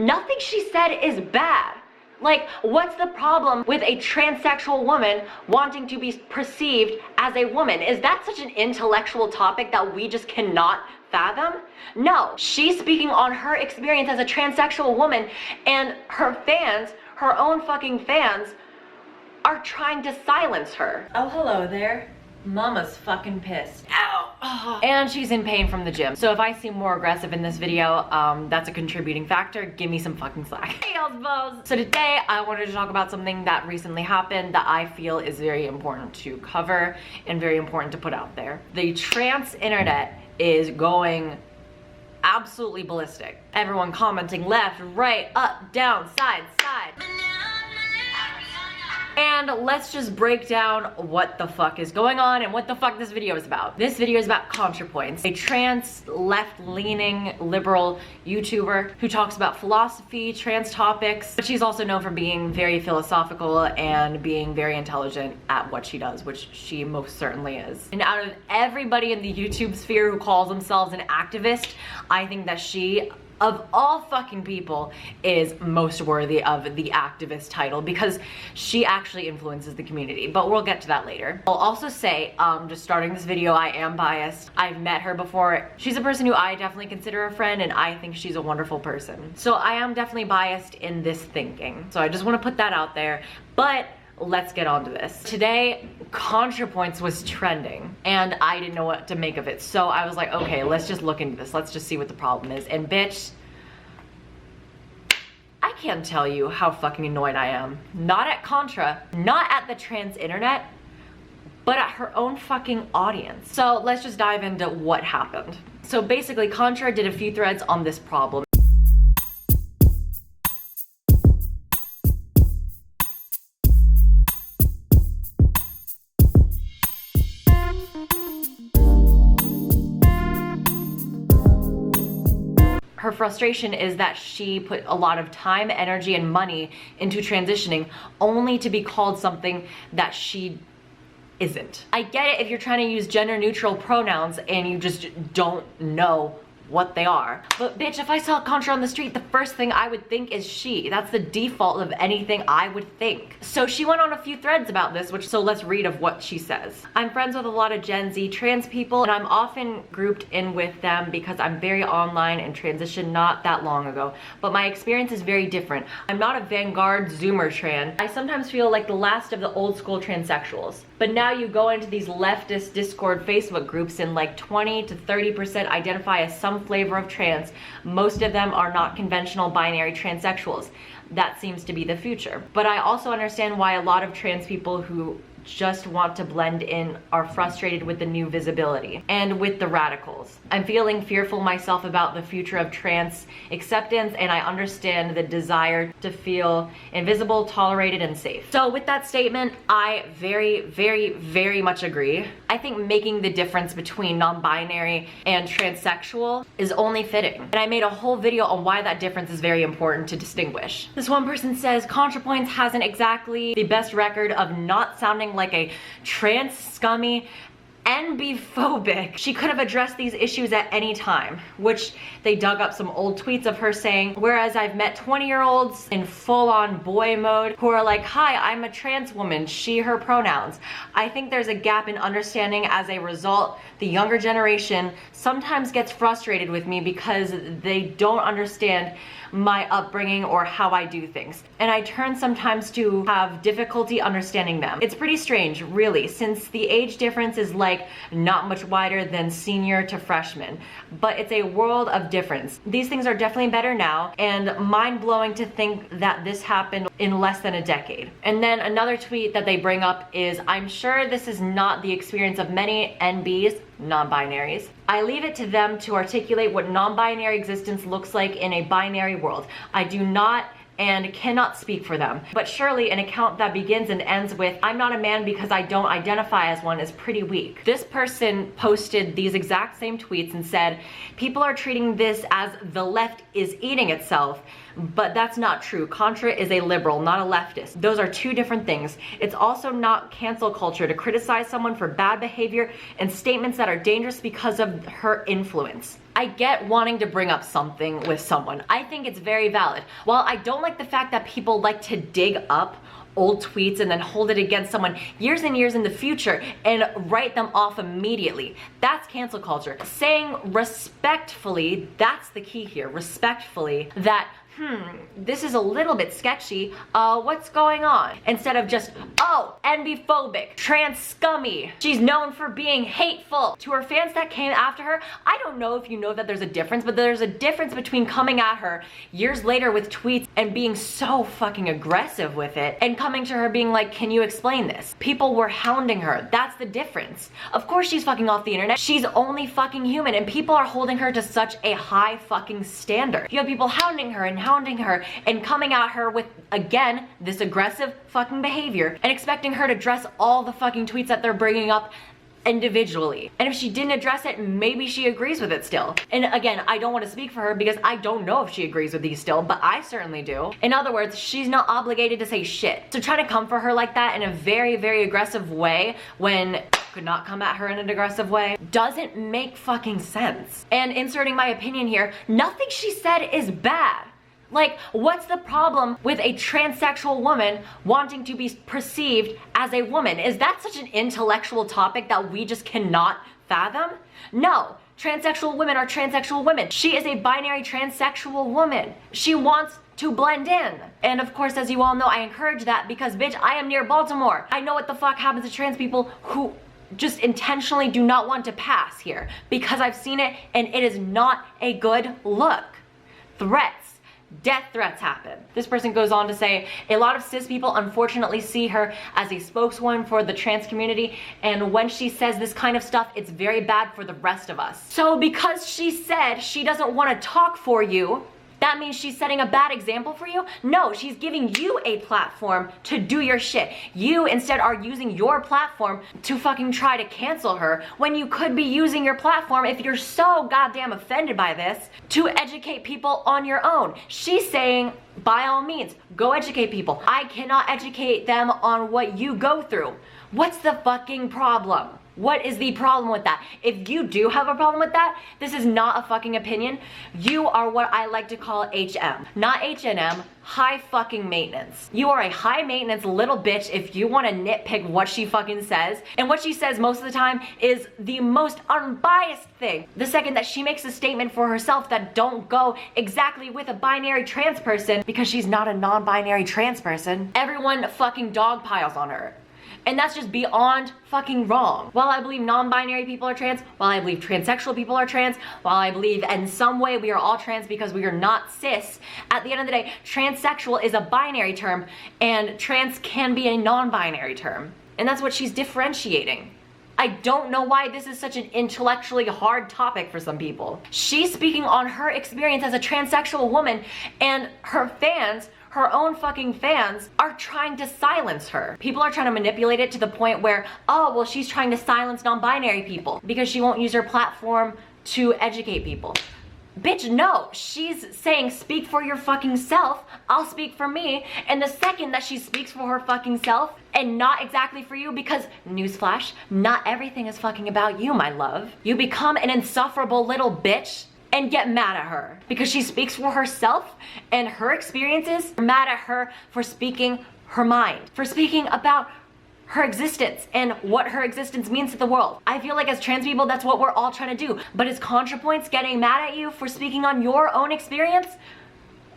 Nothing she said is bad. Like, what's the problem with a transsexual woman wanting to be perceived as a woman? Is that such an intellectual topic that we just cannot fathom? No, she's speaking on her experience as a transsexual woman, and her fans, her own fucking fans, are trying to silence her. Oh, hello there. Mama's fucking pissed. Ow! Oh. And she's in pain from the gym. So if I seem more aggressive in this video, that's a contributing factor. Give me some fucking slack. Hey, y'all. So today I wanted to talk about something that recently happened that I feel is very important to cover and very important to put out there. The trans internet is going absolutely ballistic. Everyone commenting left, right, up, down, side, side. And let's just break down what the fuck is going on and what the fuck this video is about. This video is about Contrapoints, a trans left-leaning liberal YouTuber who talks about philosophy, trans topics, but she's also known for being very philosophical and being very intelligent at what she does, which she most certainly is. And out of everybody in the YouTube sphere who calls themselves an activist, I think that she, of all fucking people, is most worthy of the activist title because she actually influences the community, but we'll get to that later. I'll also say, just starting this video, I am biased. I've met her before. She's a person who I definitely consider a friend, and I think she's a wonderful person. So I am definitely biased in this thinking. So I just want to put that out there, but let's get on to this. Today, Contrapoints was trending and I didn't know what to make of it. So I was like, okay, let's just look into this. Let's just see what the problem is. And bitch, I can't tell you how fucking annoyed I am. Not at Contra, not at the trans internet, but at her own fucking audience. So let's just dive into what happened. So basically, Contra did a few threads on this problem. Her frustration is that she put a lot of time, energy, and money into transitioning only to be called something that she isn't. I get it if you're trying to use gender neutral pronouns and you just don't know what they are. But bitch, if I saw Contra on the street, the first thing I would think is she. That's the default of anything I would think. So she went on a few threads about this, so let's read of what she says. I'm friends with a lot of Gen Z trans people, and I'm often grouped in with them because I'm very online and transitioned not that long ago. But my experience is very different. I'm not a vanguard Zoomer trans. I sometimes feel like the last of the old school transsexuals. But now you go into these leftist Discord Facebook groups and like 20 to 30% identify as some flavor of trans. Most of them are not conventional binary transsexuals. That seems to be the future. But I also understand why a lot of trans people who just want to blend in are frustrated with the new visibility and with the radicals. I'm feeling fearful myself about the future of trans acceptance, and I understand the desire to feel invisible, tolerated, and safe. So with that statement, I very, very, very much agree. I think making the difference between non-binary and transsexual is only fitting. And I made a whole video on why that difference is very important to distinguish. This one person says, Contrapoints hasn't exactly the best record of not sounding like a trans scummy NB-phobic. She could have addressed these issues at any time, which they dug up some old tweets of her saying, whereas I've met 20-year-olds in full-on boy mode who are like, hi, I'm a trans woman, she, her pronouns. I think there's a gap in understanding. As a result, the younger generation sometimes gets frustrated with me because they don't understand my upbringing or how I do things. And I turn sometimes to have difficulty understanding them. It's pretty strange, really, since the age difference is like not much wider than senior to freshman, but it's a world of difference. These things are definitely better now, and mind-blowing to think that this happened in less than a decade. And then another tweet that they bring up is, I'm sure this is not the experience of many NBs, non-binaries. I leave it to them to articulate what non-binary existence looks like in a binary world. I do not and cannot speak for them. But surely an account that begins and ends with, I'm not a man because I don't identify as one, is pretty weak. This person posted these exact same tweets and said, people are treating this as the left is eating itself, but that's not true. Contra is a liberal, not a leftist. Those are two different things. It's also not cancel culture to criticize someone for bad behavior and statements that are dangerous because of her influence. I get wanting to bring up something with someone. I think it's very valid. While I don't like the fact that people like to dig up old tweets and then hold it against someone years and years in the future and write them off immediately. That's cancel culture. Saying respectfully, that's the key here, respectfully, that this is a little bit sketchy, what's going on? Instead of just, oh, envy-phobic, trans scummy, she's known for being hateful. To her fans that came after her, I don't know if you know that there's a difference, but there's a difference between coming at her years later with tweets and being so fucking aggressive with it, and coming to her being like, can you explain this? People were hounding her, that's the difference. Of course she's fucking off the internet, she's only fucking human, and people are holding her to such a high fucking standard. You have people hounding her and coming at her with, again, this aggressive fucking behavior and expecting her to address all the fucking tweets that they're bringing up individually. And if she didn't address it, maybe she agrees with it still. And again, I don't want to speak for her because I don't know if she agrees with these still, but I certainly do. In other words, she's not obligated to say shit. So trying to come for her like that in a very, very aggressive way when could not come at her in an aggressive way doesn't make fucking sense. And inserting my opinion here, nothing she said is bad. Like, what's the problem with a transsexual woman wanting to be perceived as a woman? Is that such an intellectual topic that we just cannot fathom? No. Transsexual women are transsexual women. She is a binary transsexual woman. She wants to blend in. And of course, as you all know, I encourage that because, bitch, I am near Baltimore. I know what the fuck happens to trans people who just intentionally do not want to pass here because I've seen it and it is not a good look. Threats. Death threats happen. This person goes on to say, a lot of cis people unfortunately see her as a spokeswoman for the trans community, and when she says this kind of stuff, it's very bad for the rest of us. So because she said she doesn't want to talk for you, that means she's setting a bad example for you? No, she's giving you a platform to do your shit. You instead are using your platform to fucking try to cancel her when you could be using your platform, if you're so goddamn offended by this, to educate people on your own. She's saying, by all means, go educate people. I cannot educate them on what you go through. What's the fucking problem? What is the problem with that? If you do have a problem with that, this is not a fucking opinion. You are what I like to call HM. Not H&M, high fucking maintenance. You are a high maintenance little bitch if you want to nitpick what she fucking says. And what she says most of the time is the most unbiased thing. The second that she makes a statement for herself that don't go exactly with a binary trans person, because she's not a non-binary trans person, everyone fucking dogpiles on her. And that's just beyond fucking wrong. While I believe non-binary people are trans, while I believe transsexual people are trans, while I believe in some way we are all trans because we are not cis, at the end of the day, transsexual is a binary term and trans can be a non-binary term. And that's what she's differentiating. I don't know why this is such an intellectually hard topic for some people. She's speaking on her experience as a transsexual woman, and her fans, her own fucking fans, are trying to silence her. People are trying to manipulate it to the point where, oh, well, she's trying to silence non-binary people because she won't use her platform to educate people. Bitch, no. She's saying, speak for your fucking self, I'll speak for me. And the second that she speaks for her fucking self and not exactly for you, because newsflash, not everything is fucking about you, my love. You become an insufferable little bitch and get mad at her because she speaks for herself and her experiences. You're mad at her for speaking her mind, for speaking about her existence and what her existence means to the world. I feel like as trans people, that's what we're all trying to do. But is Contrapoints getting mad at you for speaking on your own experience?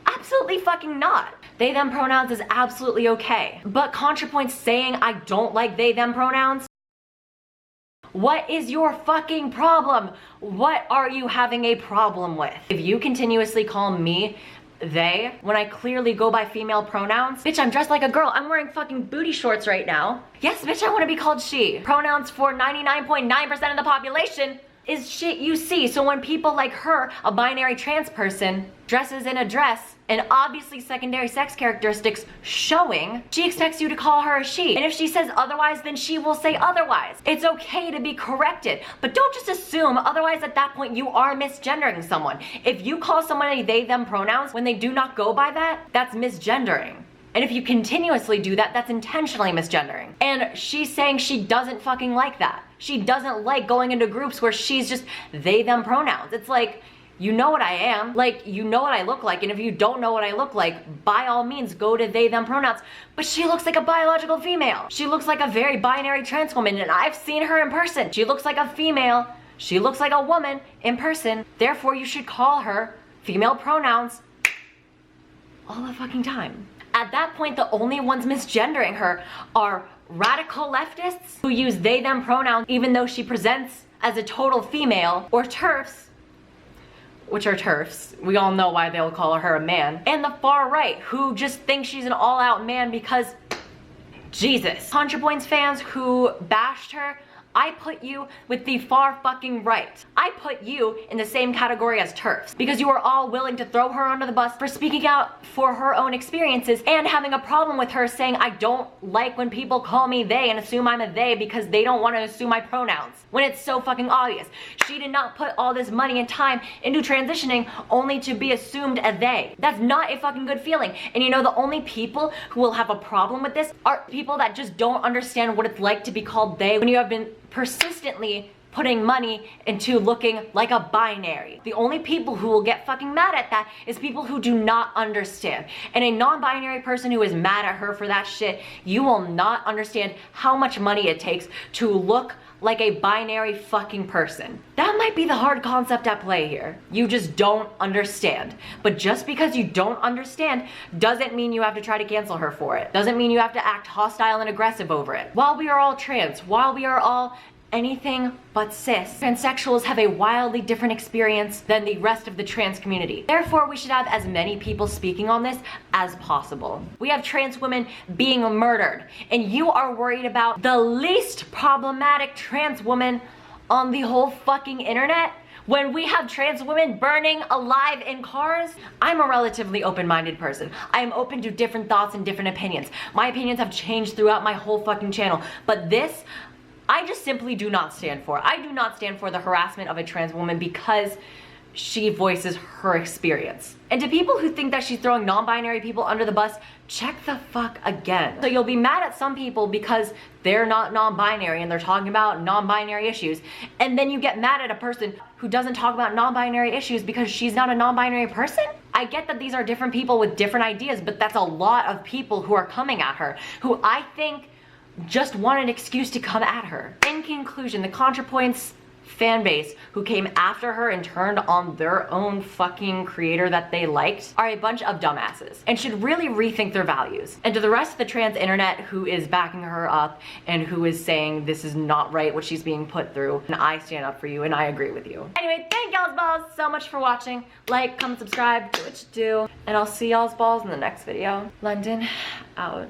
Absolutely fucking not. They, them pronouns is absolutely okay. But Contrapoints saying I don't like they, them pronouns? What is your fucking problem? What are you having a problem with? If you continuously call me they when I clearly go by female pronouns, bitch, I'm dressed like a girl. I'm wearing fucking booty shorts right now. Yes, bitch, I want to be called she. Pronouns for 99.9% of the population is shit you see. So when people like her, a binary trans person, dresses in a dress and obviously secondary sex characteristics showing, she expects you to call her a she. And if she says otherwise, then she will say otherwise. It's okay to be corrected, but don't just assume, otherwise at that point you are misgendering someone. If you call someone a they, them pronouns when they do not go by that, that's misgendering. And if you continuously do that, that's intentionally misgendering. And she's saying she doesn't fucking like that. She doesn't like going into groups where she's just they, them pronouns. It's like, You know what I am. Like, you know what I look like. And if you don't know what I look like, by all means, go to they, them pronouns. But she looks like a biological female. She looks like a very binary trans woman, and I've seen her in person. She looks like a female. She looks like a woman in person. Therefore, you should call her female pronouns all the fucking time. At that point, the only ones misgendering her are radical leftists who use they, them pronouns even though she presents as a total female, or TERFs, which are TERFs. We all know why they'll call her a man. And the far right, who just think she's an all-out man because Jesus. Contrapoints fans who bashed her, I put you with the far fucking right. I put you in the same category as TERFs because you are all willing to throw her under the bus for speaking out for her own experiences and having a problem with her saying, I don't like when people call me they and assume I'm a they because they don't want to assume my pronouns. When it's so fucking obvious. She did not put all this money and time into transitioning only to be assumed a they. That's not a fucking good feeling. And you know, the only people who will have a problem with this are people that just don't understand what it's like to be called they when you have been persistently putting money into looking like a binary. The only people who will get fucking mad at that is people who do not understand. And a non-binary person who is mad at her for that shit, you will not understand how much money it takes to look like a binary fucking person. That might be the hard concept at play here. You just don't understand. But just because you don't understand doesn't mean you have to try to cancel her for it. Doesn't mean you have to act hostile and aggressive over it. While we are all trans, while we are all anything but cis, transsexuals have a wildly different experience than the rest of the trans community. Therefore, we should have as many people speaking on this as possible. We have trans women being murdered, and you are worried about the least problematic trans woman on the whole fucking internet? When we have trans women burning alive in cars? I'm a relatively open-minded person. I am open to different thoughts and different opinions. My opinions have changed throughout my whole fucking channel, but this, I just simply do not stand for. I do not stand for the harassment of a trans woman because she voices her experience. And to people who think that she's throwing non-binary people under the bus, check the fuck again. So you'll be mad at some people because they're not non-binary and they're talking about non-binary issues. And then you get mad at a person who doesn't talk about non-binary issues because she's not a non-binary person? I get that these are different people with different ideas, but that's a lot of people who are coming at her, who I think just want an excuse to come at her. In conclusion, the Contrapoints fan base who came after her and turned on their own fucking creator that they liked are a bunch of dumbasses and should really rethink their values. And to the rest of the trans internet who is backing her up and who is saying this is not right what she's being put through, and I stand up for you and I agree with you. Anyway, thank y'all's balls so much for watching. Like, comment, subscribe, do what you do, and I'll see y'all's balls in the next video. London out.